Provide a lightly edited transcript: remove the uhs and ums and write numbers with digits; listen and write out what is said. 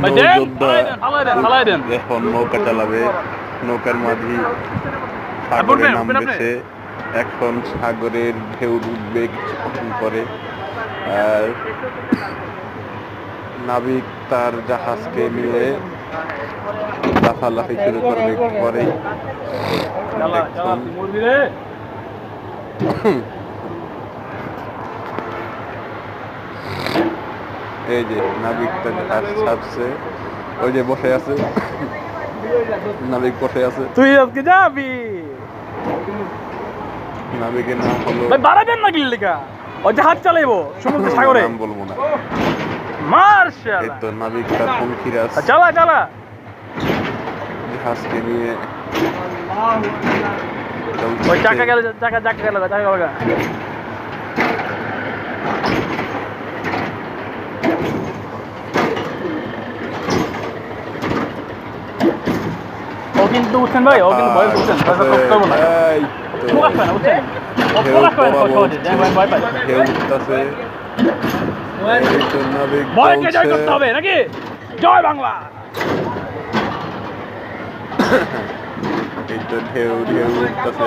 নৌযোদ্ধা এখন নৌকা চালাবে। নৌকার মাঝি সাগরে নামবেছে। এখন সাগরের ঢেউ উঠবে কিছুক্ষণ পরে। আর নাবিক তার জাহাজকে নিয়ে লাফালাফি শুরু করবে একটু পরেই। দেখুন এই যে নাবিক তার জাহাজ ছাড়ছে, ওই যে বসে আছে নাবিক বসে আছে। তুই আজকে যাবি? নাবিকের নাম হলো বাড়াবেন না গিল্লিকা, ও জাহাজ চালাইবো সমুদ্র সাগরে। নাম বলবো না। মার্শাল এই তো নাবিক তার পঙ্খিরাজ চালা চালা জাহাজকে নিয়ে ওই চাকা গেল, চাকা চাকা গেল, চাকা গেল। ও কিন্তু উঠছেন ভাই, ও কিন্তু ভয় করছেন, ভয় করবো না, প্রকাশ পায় না বুঝছেন, ও প্রকাশ পায় না সহজে, ভয় পায়। ঢেউ উঠতেছে, ভয়কে জয় করতে হবে নাকি? জয় বাংলা। এই তো ঢেউ ঢেউ উঠতেছে।